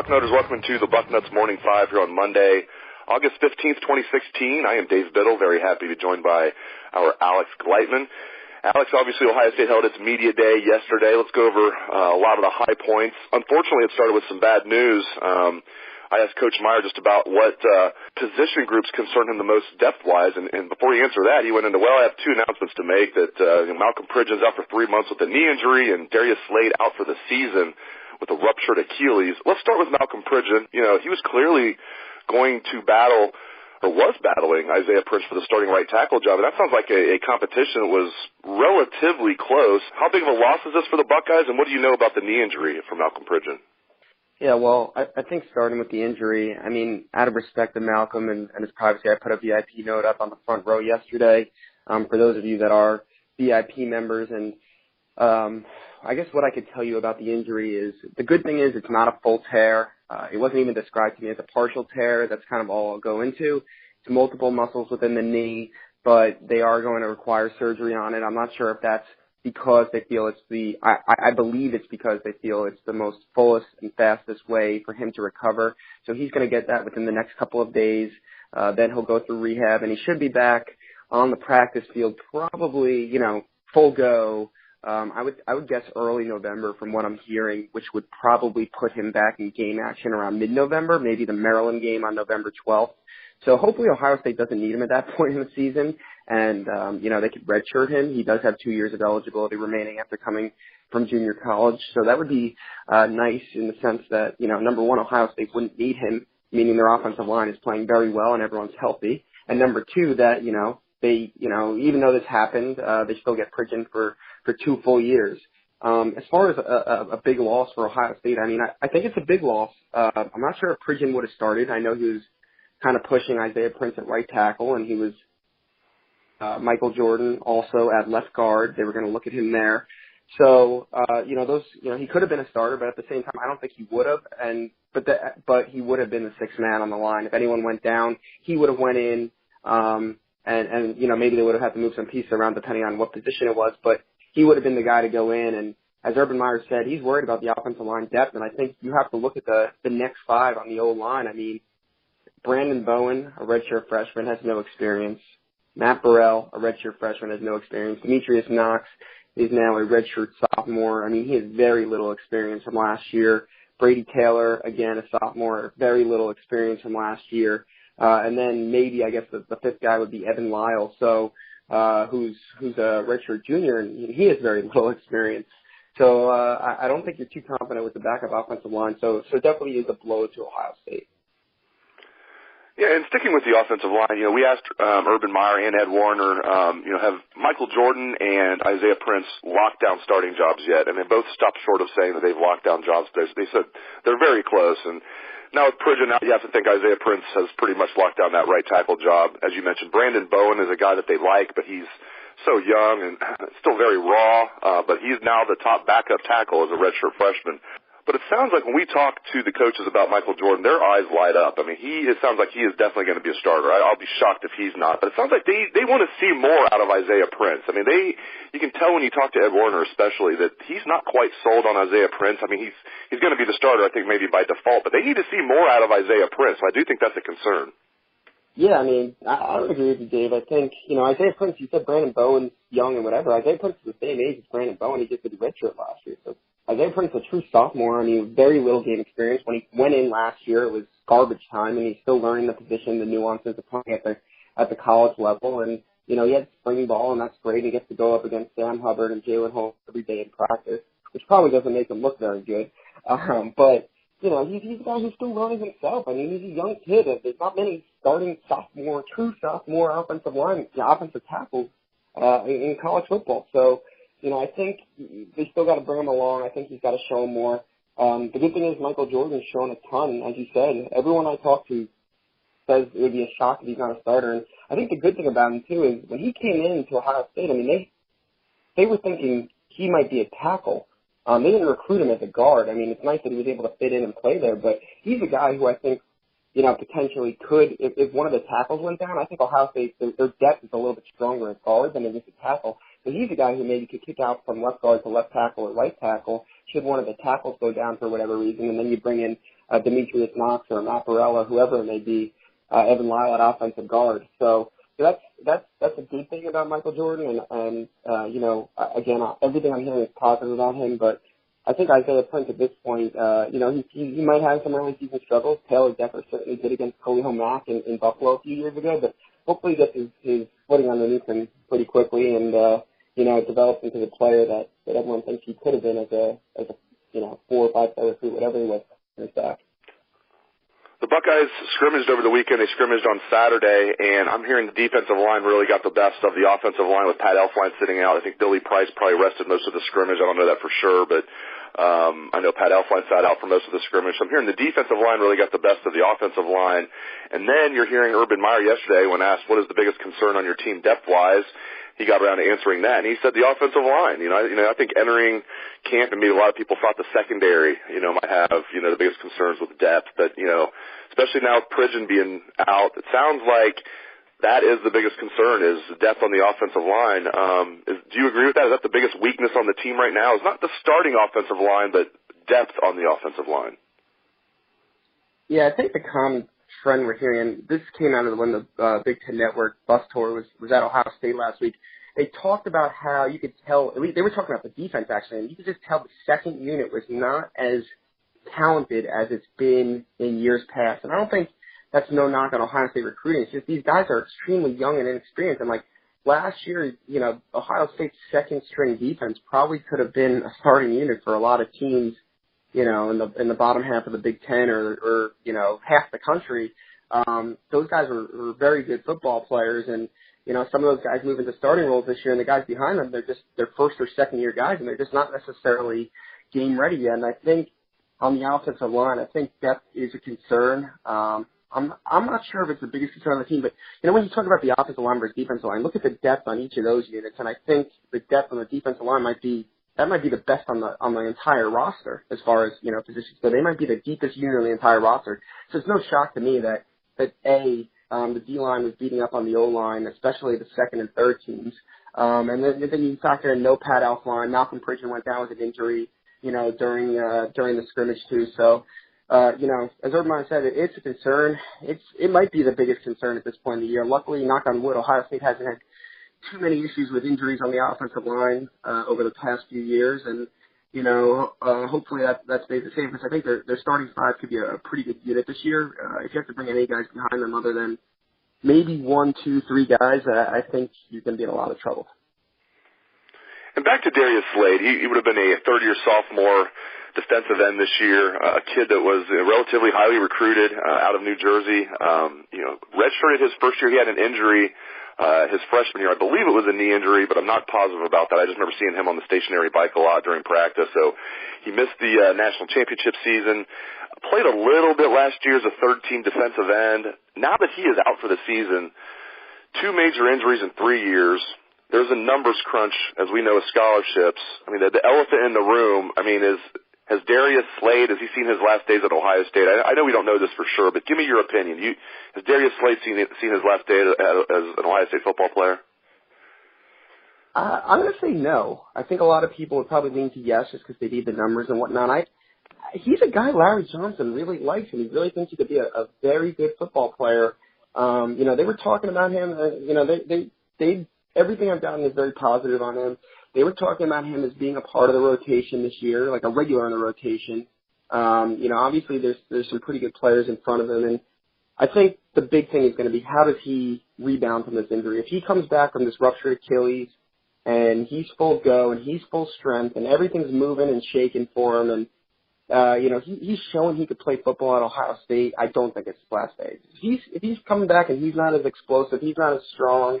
Bucknutters, welcome to the Bucknuts Morning 5 here on Monday, August 15th, 2016. I am Dave Biddle, very happy to be joined by our Alex Gleitman. Alex, obviously Ohio State held its media day yesterday. Let's go over a lot of the high points. Unfortunately, it started with some bad news. I asked Coach Meyer just about what position groups concern him the most depth-wise, and before he answered that, he went into, well, I have two announcements to make, that Malcolm Pridgeon's out for 3 months with a knee injury, and Darius Slade out for the season with a ruptured Achilles. Let's start with Malcolm Pridgeon. He was clearly going to battle, or was battling, Isaiah Prince for the starting right tackle job, and that sounds like a competition that was relatively close. How big of a loss is this for the Buckeyes, and what do you know about the knee injury for Malcolm Pridgeon? Yeah, well, I think starting with the injury, I mean, out of respect to Malcolm and his privacy, I put a VIP note up on the front row yesterday for those of you that are VIP members. And I guess what I could tell you about the injury is the good thing is it's not a full tear. It wasn't even described to me as a partial tear. That's kind of all I'll go into. It's multiple muscles within the knee, but they are going to require surgery on it. I'm not sure if that's because they feel it's I believe it's because they feel it's the most fullest and fastest way for him to recover. So he's going to get that within the next couple of days. Then he'll go through rehab, and he should be back on the practice field probably, full go. I would guess early November from what I'm hearing, which would probably put him back in game action around mid-November, maybe the Maryland game on November 12th. So hopefully Ohio State doesn't need him at that point in the season, and, they could redshirt him. He does have 2 years of eligibility remaining after coming from junior college. So that would be nice in the sense that, number one, Ohio State wouldn't need him, meaning their offensive line is playing very well and everyone's healthy. And number two, that, they, even though this happened, they still get Pridgeon for 2 full years. As far as a big loss for Ohio State, I think it's a big loss. I'm not sure if Pridgeon would have started. I know he was kind of pushing Isaiah Prince at right tackle, and he was Michael Jordan also at left guard. They were going to look at him there. So, he could have been a starter, but at the same time, I don't think he would have. But he would have been the sixth man on the line. If anyone went down, he would have went in. And maybe they would have had to move some pieces around depending on what position it was, but he would have been the guy to go in. And as Urban Meyer said, he's worried about the offensive line depth, and I think you have to look at the next 5 on the O-line. Brandon Bowen, a redshirt freshman, has no experience. Matt Burrell, a redshirt freshman, has no experience. Demetrius Knox is now a redshirt sophomore. He has very little experience from last year. Brady Taylor, again, a sophomore, very little experience from last year. And then maybe, I guess, the fifth guy would be Evan Lyle, who's a redshirt junior, and he has very little experience. So I don't think you're too confident with the backup offensive line. So it definitely is a blow to Ohio State. Yeah, and sticking with the offensive line, we asked Urban Meyer and Ed Warner, have Michael Jordan and Isaiah Prince locked down starting jobs yet? And they both stopped short of saying that they've locked down jobs. They said they're very close. And now with Pridgeon, you have to think Isaiah Prince has pretty much locked down that right tackle job. As you mentioned, Brandon Bowen is a guy that they like, but he's so young and still very raw. But he's now the top backup tackle as a redshirt freshman. But it sounds like when we talk to the coaches about Michael Jordan, their eyes light up. It sounds like he is definitely going to be a starter. I'll be shocked if he's not. But it sounds like they want to see more out of Isaiah Prince. You can tell when you talk to Ed Warner especially that he's not quite sold on Isaiah Prince. He's going to be the starter, I think, maybe by default. But they need to see more out of Isaiah Prince. So I do think that's a concern. Yeah, I would agree with you, Dave. I think, Isaiah Prince, you said Brandon Bowen's young and whatever. Isaiah Prince is the same age as Brandon Bowen. He just did redshirt last year. So Isaiah Prince is a true sophomore. Very little game experience. When he went in last year, it was garbage time, and he's still learning the position, the nuances of playing at the college level. And, he had spring ball, and that's great. He gets to go up against Sam Hubbard and Jalen Holmes every day in practice, which probably doesn't make him look very good. But he's a guy who's still learning himself. He's a young kid. There's not many starting true sophomore offensive tackles in college football. So, I think they still got to bring him along. I think he's got to show him more. The good thing is Michael Jordan's shown a ton, as you said. Everyone I talked to says it would be a shock if he's not a starter. And I think the good thing about him, too, is when he came into Ohio State, they were thinking he might be a tackle. They didn't recruit him as a guard. It's nice that he was able to fit in and play there, but he's a guy who I think, potentially could, if one of the tackles went down, I think Ohio State, their depth is a little bit stronger at guard than it is at tackle. So he's a guy who maybe could kick out from left guard to left tackle or right tackle should one of the tackles go down for whatever reason, and then you bring in Demetrius Knox or Matt Barella, whoever it may be, Evan Lyle at offensive guard. So that's a good thing about Michael Jordan. And again, everything I'm hearing is positive about him. But I think Isaiah Prince at this point, he might have some early season struggles. Taylor Decker certainly did against Khalil Mack in Buffalo a few years ago. But hopefully he gets his footing underneath him pretty quickly and, develops into the player that everyone thinks he could have been as a 4 or 5 star recruit, whatever he was in his back. The Buckeyes scrimmaged over the weekend. They scrimmaged on Saturday, and I'm hearing the defensive line really got the best of the offensive line with Pat Elflein sitting out. I think Billy Price probably rested most of the scrimmage. I don't know that for sure, but I know Pat Elflein sat out for most of the scrimmage. So I'm hearing the defensive line really got the best of the offensive line. And then you're hearing Urban Meyer yesterday when asked what is the biggest concern on your team depth-wise. He got around to answering that, and he said the offensive line. I think entering camp, and maybe a lot of people thought the secondary, might have, the biggest concerns with depth. But, especially now with Pridgeon being out, it sounds like that is the biggest concern is depth on the offensive line. Do you agree with that? Is that the biggest weakness on the team right now? Is not the starting offensive line, but depth on the offensive line? Yeah, I think the common trend we're hearing, and this came out of when the Big Ten Network bus tour was at Ohio State last week. They talked about how you could tell, at least they were talking about the defense actually, and you could just tell the second unit was not as talented as it's been in years past. And I don't think that's no knock on Ohio State recruiting. It's just these guys are extremely young and inexperienced. And like last year, Ohio State's second string defense probably could have been a starting unit for a lot of teams, in the bottom half of the Big Ten or half the country. Those guys were very good football players, and some of those guys move into starting roles this year, and the guys behind them, they're first or second year guys, and they're just not necessarily game ready yet. And I think on the offensive line, I think depth is a concern. I'm not sure if it's the biggest concern on the team, but when you talk about the offensive line versus defensive line, look at the depth on each of those units, and I think the depth on the defensive line might be the best on the entire roster as far as positions. So they might be the deepest unit on the entire roster. So it's no shock to me that the D-line was beating up on the O-line, especially the second and third teams. And then you factor in no Pat Elflein. Malcolm Pridgeon went down with an injury, during the scrimmage too. So, as Urban said, it's a concern. It might be the biggest concern at this point in the year. Luckily, knock on wood, Ohio State hasn't had too many issues with injuries on the offensive line over the past few years, and hopefully that stays the same, because I think their starting five could be a pretty good unit this year. If you have to bring any guys behind them other than maybe 1, 2, 3 guys, I think you're going to be in a lot of trouble. And back to Darius Slade, he would have been a third-year sophomore defensive end this year, a kid that was relatively highly recruited out of New Jersey. Redshirted his first year. He had an injury his freshman year. I believe it was a knee injury, but I'm not positive about that. I just remember seeing him on the stationary bike a lot during practice. So he missed the national championship season, played a little bit last year as a third-team defensive end. Now that he is out for the season, 2 major injuries in 3 years. There's a numbers crunch, as we know, of scholarships. I mean, the elephant in the room, has Darius Slade, has he seen his last days at Ohio State? I know we don't know this for sure, but give me your opinion. Has Darius Slade seen his last day as an Ohio State football player? I'm going to say no. I think a lot of people would probably lean to yes just because they need the numbers and whatnot. He's a guy Larry Johnson really likes, and he really thinks he could be a very good football player. They were talking about him. They everything I've gotten is very positive on him. They were talking about him as being a part of the rotation this year, like a regular in the rotation. Obviously there's some pretty good players in front of him, and I think the big thing is going to be how does he rebound from this injury. If he comes back from this ruptured Achilles and he's full go and he's full strength and everything's moving and shaking for him, and he's showing he could play football at Ohio State, I don't think it's his last day. If he's coming back and he's not as explosive, he's not as strong,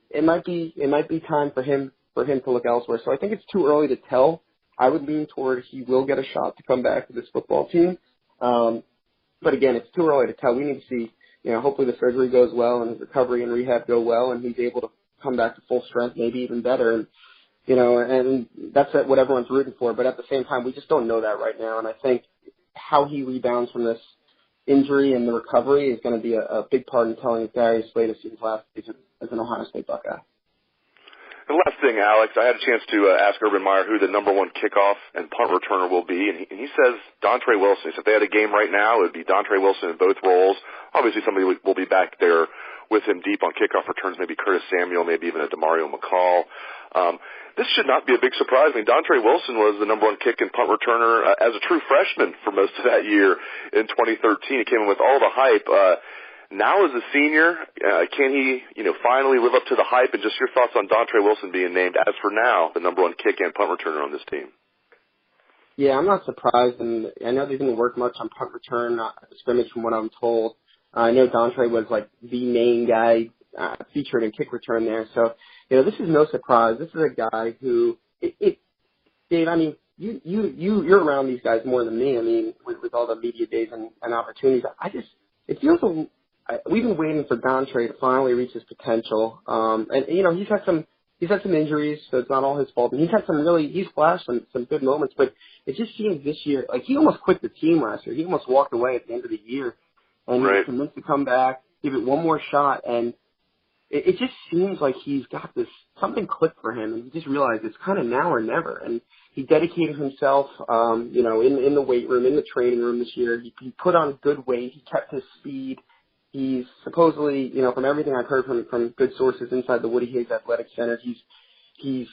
it might be time for him to look elsewhere. So I think it's too early to tell. I would lean toward he will get a shot to come back to this football team. But again, it's too early to tell. We need to see, hopefully the surgery goes well and his recovery and rehab go well and he's able to come back to full strength, maybe even better. And, and that's what everyone's rooting for. But at the same time, we just don't know that right now. And I think how he rebounds from this injury and the recovery is going to be a big part in telling Darius Slade to see his last days as an Ohio State Buckeye. The last thing, Alex, I had a chance to ask Urban Meyer who the number one kickoff and punt returner will be, and he says Dontre Wilson. He said if they had a game right now, it would be Dontre Wilson in both roles. Obviously, somebody will be back there with him deep on kickoff returns, maybe Curtis Samuel, maybe even a DeMario McCall. This should not be a big surprise. I mean, Dontre Wilson was the number one kick and punt returner as a true freshman for most of that year in 2013. He came in with all the hype. Now as a senior, can he, finally live up to the hype? And just your thoughts on Dontre Wilson being named, as for now, the number one kick and punt returner on this team. Yeah, I'm not surprised, and I know they didn't work much on punt return scrimmage from what I'm told. I know Dontre was like the main guy featured in kick return there, so this is no surprise. This is a guy who, Dave, I mean, you're around these guys more than me. I mean, with all the media days and opportunities, it feels we've been waiting for Dontre to finally reach his potential. And he's had some injuries, so it's not all his fault. And he's flashed some good moments, but it just seems this year, like he almost quit the team last year. He almost walked away at the end of the year, and he was convinced to come back, give it one more shot, and it just seems like he's got something clicked for him, and he just realized it's kind of now or never. And he dedicated himself, in the weight room, in the training room this year. He put on good weight. He kept his speed. He's supposedly, from everything I've heard from good sources inside the Woody Hayes Athletic Center, he's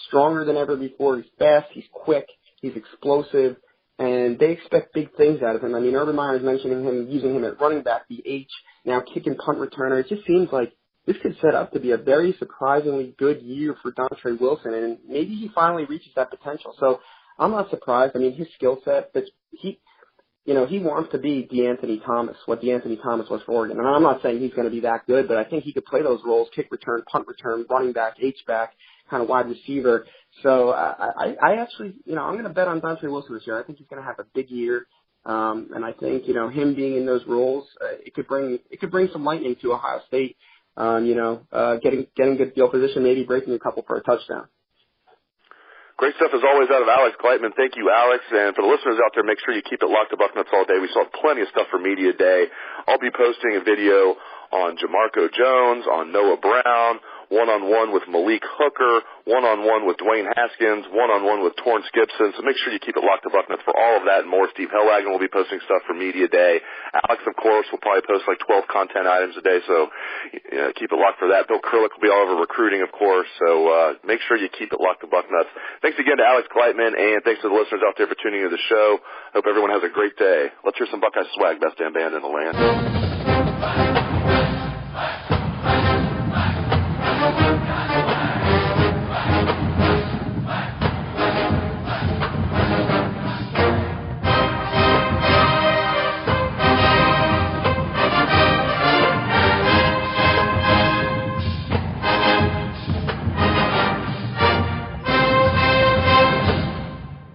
stronger than ever before. He's fast. He's quick. He's explosive. And they expect big things out of him. I mean, Urban Meyer is mentioning him, using him at running back, the H, now kick and punt returner. It just seems like this could set up to be a very surprisingly good year for Dontre Wilson, and maybe he finally reaches that potential. So I'm not surprised. I mean, his skill set, he wants to be DeAnthony Thomas, what DeAnthony Thomas was for Oregon. And I'm not saying he's going to be that good, but I think he could play those roles, kick return, punt return, running back, H-back, kind of wide receiver. So I actually, I'm going to bet on Dontre Wilson this year. I think he's going to have a big year. And I think, him being in those roles, it could bring some lightning to Ohio State, getting good field position, maybe breaking a couple for a touchdown. Great stuff as always out of Alex Gleitman. Thank you, Alex. And for the listeners out there, make sure you keep it locked to Bucknuts all day. We saw plenty of stuff for Media Day. I'll be posting a video on Jamarco Jones, on Noah Brown, one-on-one with Malik Hooker, one-on-one with Dwayne Haskins, one-on-one with Torrance Gibson. So make sure you keep it locked to Bucknuts for all of that and more. Steve Hellwagon will be posting stuff for Media Day. Alex, of course, will probably post like 12 content items a day, so keep it locked for that. Bill Kurlick will be all over recruiting, of course, so make sure you keep it locked to Bucknuts. Thanks again to Alex Gleitman, and thanks to the listeners out there for tuning into the show. Hope everyone has a great day. Let's hear some Buckeye swag, best damn band in the land.